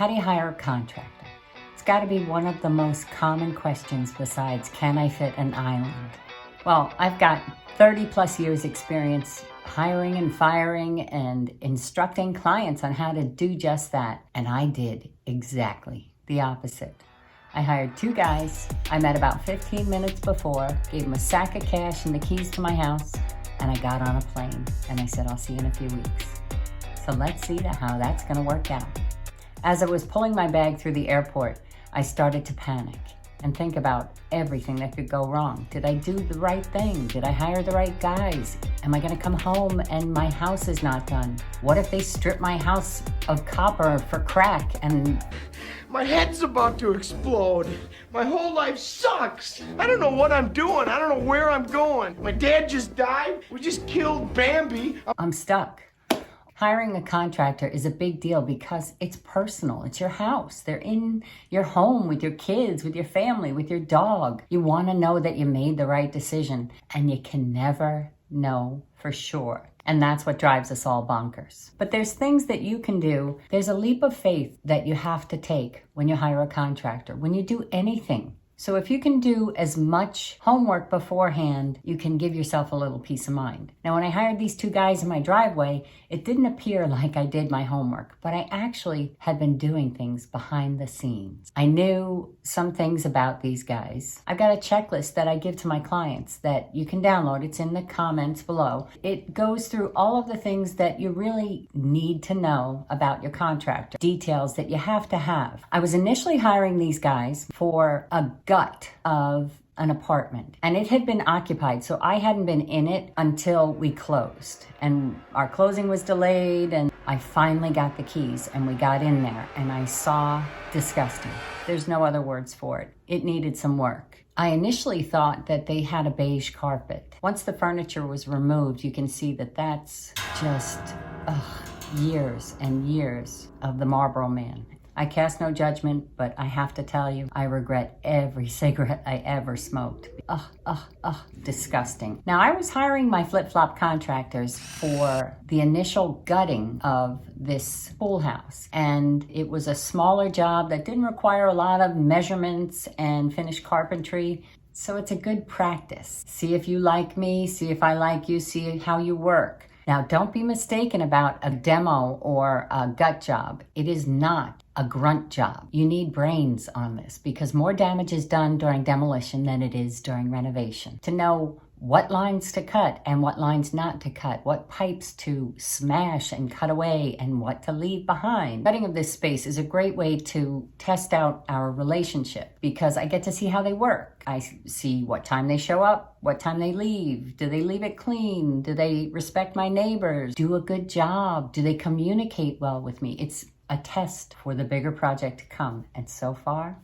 How do you hire a contractor? It's got to be one of the most common questions besides, can I fit an island? Well, I've got 30 plus years experience hiring and firing and instructing clients on how to do just that. And I did exactly the opposite. I hired 2 guys. I met about 15 minutes before, gave them a sack of cash and the keys to my house, and I got on a plane. And I said, I'll see you in a few weeks. So let's see how that's gonna work out. As I was pulling my bag through the airport, I started to panic and think about everything that could go wrong. Did I do the right thing? Did I hire the right guys? Am I gonna come home and my house is not done? What if they strip my house of copper for crack and... My head's about to explode. My whole life sucks. I don't know what I'm doing. I don't know where I'm going. My dad just died. We just killed Bambi. I'm stuck. Hiring a contractor is a big deal because it's personal. It's your house. They're in your home with your kids, with your family, with your dog. You want to know that you made the right decision, and you can never know for sure. And that's what drives us all bonkers. But there's things that you can do. There's a leap of faith that you have to take when you hire a contractor, when you do anything. So if you can do as much homework beforehand, you can give yourself a little peace of mind. Now, when I hired these 2 guys in my driveway, it didn't appear like I did my homework, but I actually had been doing things behind the scenes. I knew some things about these guys. I've got a checklist that I give to my clients that you can download. It's in the comments below. It goes through all of the things that you really need to know about your contractor, details that you have to have. I was initially hiring these guys for a gut of an apartment, and it had been occupied, so I hadn't been in it until we closed, and our closing was delayed, and I finally got the keys and we got in there, and I saw disgusting. There's no other words for it. It needed some work. I initially thought that they had a beige carpet. Once the furniture was removed, you can see that that's just years and years of the Marlboro Man. I cast no judgment, but I have to tell you, I regret every cigarette I ever smoked. Disgusting. Now, I was hiring my flip-flop contractors for the initial gutting of this pool house, and it was a smaller job that didn't require a lot of measurements and finished carpentry. So it's a good practice. See if you like me, see if I like you, see how you work. Now, don't be mistaken about a demo or a gut job. It is not a grunt job. You need brains on this because more damage is done during demolition than it is during renovation. To know what lines to cut and what lines not to cut, what pipes to smash and cut away and what to leave behind. Cutting of this space is a great way to test out our relationship because I get to see how they work. I see what time they show up, what time they leave. Do they leave it clean? Do they respect my neighbors? Do a good job? Do they communicate well with me? It's a test for the bigger project to come. And so far,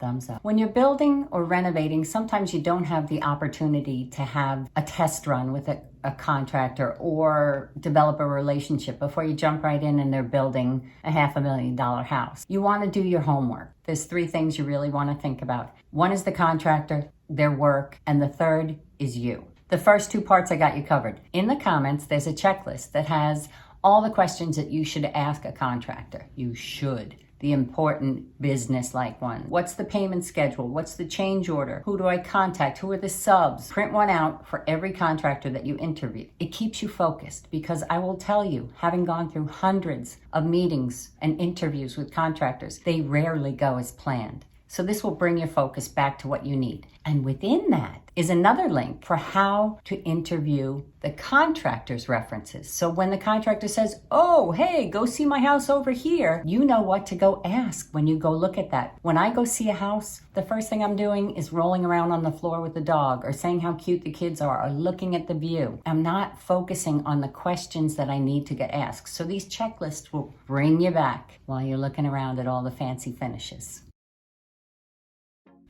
thumbs up. When you're building or renovating, sometimes you don't have the opportunity to have a test run with a contractor or develop a relationship before you jump right in and they're building a $500,000 house. You want to do your homework. There's 3 things you really want to think about. One is the contractor, their work, and the third is you. The first 2 parts I got you covered. In the comments, there's a checklist that has all the questions that you should ask a contractor. You should. The important business-like ones. What's the payment schedule? What's the change order? Who do I contact? Who are the subs? Print one out for every contractor that you interview. It keeps you focused because I will tell you, having gone through hundreds of meetings and interviews with contractors, they rarely go as planned. So this will bring your focus back to what you need. And within that is another link for how to interview the contractor's references. So when the contractor says, oh, hey, go see my house over here, you know what to go ask when you go look at that. When I go see a house, the first thing I'm doing is rolling around on the floor with the dog or saying how cute the kids are or looking at the view. I'm not focusing on the questions that I need to get asked. So these checklists will bring you back while you're looking around at all the fancy finishes.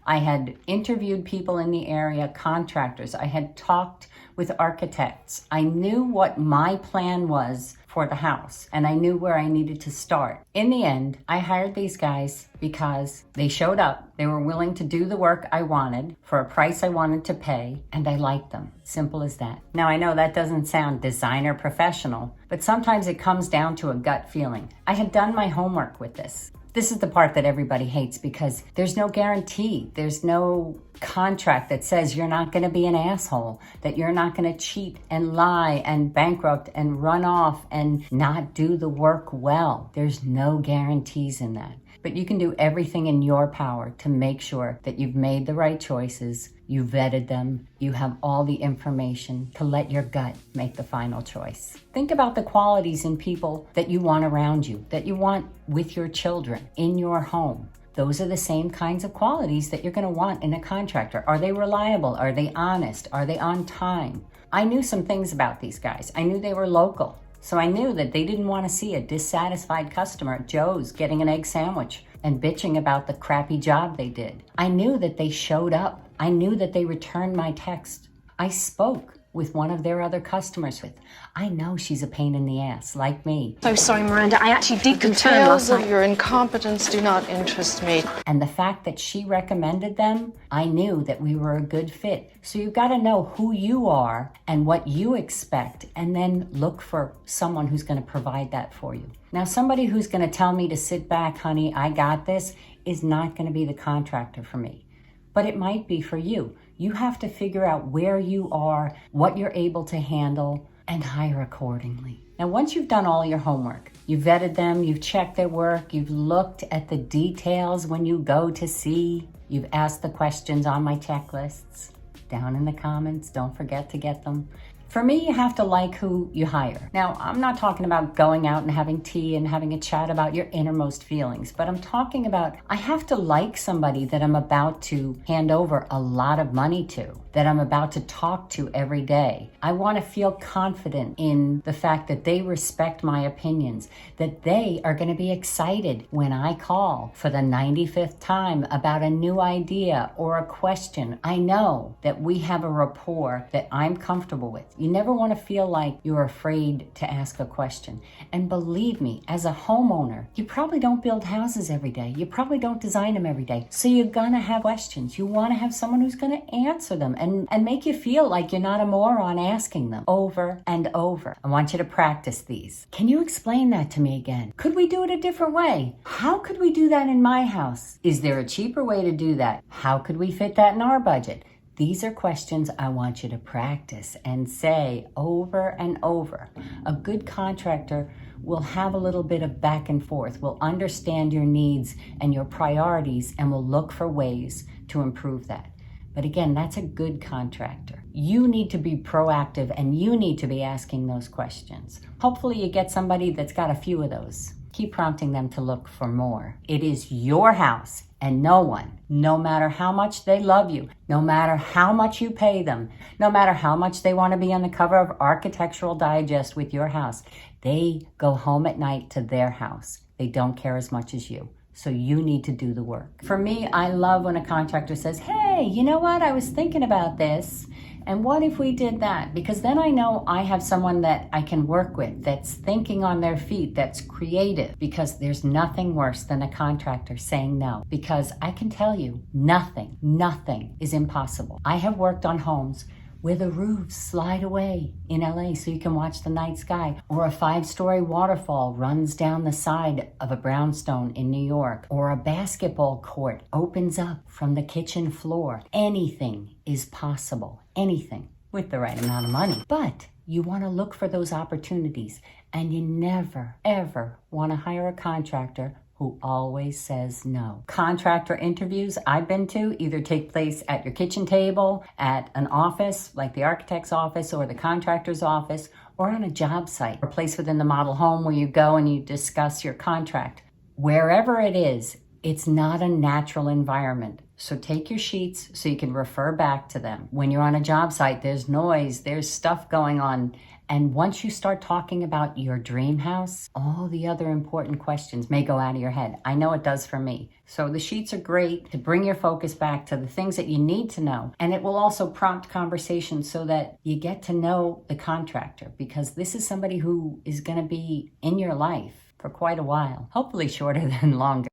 I had interviewed people in the area, contractors. I had talked with architects. I knew what my plan was for the house, and I knew where I needed to start. In the end, I hired these guys because they showed up. They were willing to do the work I wanted for a price I wanted to pay, and I liked them. Simple as that. Now, I know that doesn't sound designer professional, but sometimes it comes down to a gut feeling. I had done my homework with this. This is the part that everybody hates because there's no guarantee. There's no contract that says you're not going to be an asshole, that you're not going to cheat and lie and bankrupt and run off and not do the work well. There's no guarantees in that. But you can do everything in your power to make sure that you've made the right choices, you vetted them, you have all the information to let your gut make the final choice. Think about the qualities in people that you want around you, that you want with your children, in your home. Those are the same kinds of qualities that you're going to want in a contractor. Are they reliable? Are they honest? Are they on time? I knew some things about these guys. I knew they were local. So I knew that they didn't want to see a dissatisfied customer at Joe's getting an egg sandwich and bitching about the crappy job they did. I knew that they showed up. I knew that they returned my text. I spoke with one of their other customers with. I know she's a pain in the ass, like me. So sorry, Miranda. I actually did confirm last Details night. of your incompetence do not interest me. And the fact that she recommended them, I knew that we were a good fit. So you've got to know who you are and what you expect, and then look for someone who's going to provide that for you. Now, somebody who's going to tell me to sit back, honey, I got this, is not going to be the contractor for me. But it might be for you. You have to figure out where you are, what you're able to handle, and hire accordingly. Now, once you've done all your homework, you've vetted them, you've checked their work, you've looked at the details when you go to see, you've asked the questions on my checklists, down in the comments, don't forget to get them. For me, you have to like who you hire. Now, I'm not talking about going out and having tea and having a chat about your innermost feelings, but I'm talking about I have to like somebody that I'm about to hand over a lot of money to, that I'm about to talk to every day. I want to feel confident in the fact that they respect my opinions, that they are going to be excited when I call for the 95th time about a new idea or a question. I know that we have a rapport that I'm comfortable with. You never want to feel like you're afraid to ask a question. And believe me, as a homeowner, you probably don't build houses every day. You probably don't design them every day. So you're going to have questions. You want to have someone who's going to answer them and make you feel like you're not a moron asking them over and over. I want you to practice these. Can you explain that to me again? Could we do it a different way? How could we do that in my house? Is there a cheaper way to do that? How could we fit that in our budget? These are questions I want you to practice and say over and over. A good contractor will have a little bit of back and forth, will understand your needs and your priorities, and will look for ways to improve that. But again, that's a good contractor. You need to be proactive and you need to be asking those questions. Hopefully you get somebody that's got a few of those. Keep prompting them to look for more. It is your house, and no one, no matter how much they love you, no matter how much you pay them, no matter how much they want to be on the cover of Architectural Digest with your house, they go home at night to their house. They don't care as much as you. So you need to do the work. For me, I love when a contractor says, hey, you know what? I was thinking about this. And what if we did that? Because then I know I have someone that I can work with that's thinking on their feet, that's creative. Because there's nothing worse than a contractor saying no. Because I can tell you, nothing is impossible. I have worked on homes where the roofs slide away in LA so you can watch the night sky, or a 5-story waterfall runs down the side of a brownstone in New York, or a basketball court opens up from the kitchen floor. Anything is possible, anything, with the right amount of money. But you want to look for those opportunities, and you never, ever want to hire a contractor who always says no. Contractor interviews I've been to either take place at your kitchen table, at an office like the architect's office or the contractor's office, or on a job site, or a place within the model home where you go and you discuss your contract. Wherever it is, it's not a natural environment. So take your sheets so you can refer back to them. When you're on a job site, there's noise, there's stuff going on. And once you start talking about your dream house, all the other important questions may go out of your head. I know it does for me. So the sheets are great to bring your focus back to the things that you need to know. And it will also prompt conversation so that you get to know the contractor, because this is somebody who is going to be in your life for quite a while, hopefully shorter than longer.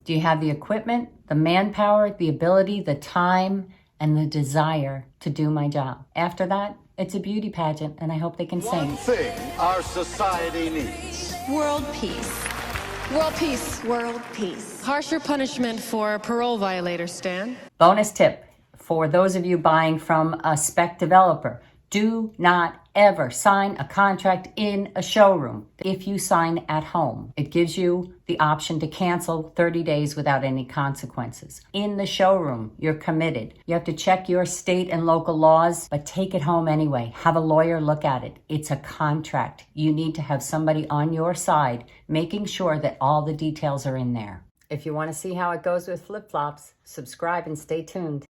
Do you have the equipment, the manpower, the ability, the time, and the desire to do my job? After that, it's a beauty pageant, and I hope they can sing. One thing our society needs. World peace. World peace. World peace. Harsher punishment for parole violators, Stan. Bonus tip for those of you buying from a spec developer. Do not ever sign a contract in a showroom. If you sign at home, it gives you the option to cancel 30 days without any consequences. In the showroom, you're committed. You have to check your state and local laws, but take it home anyway. Have a lawyer look at it. It's a contract. You need to have somebody on your side making sure that all the details are in there. If you want to see how it goes with flip-flops, subscribe and stay tuned.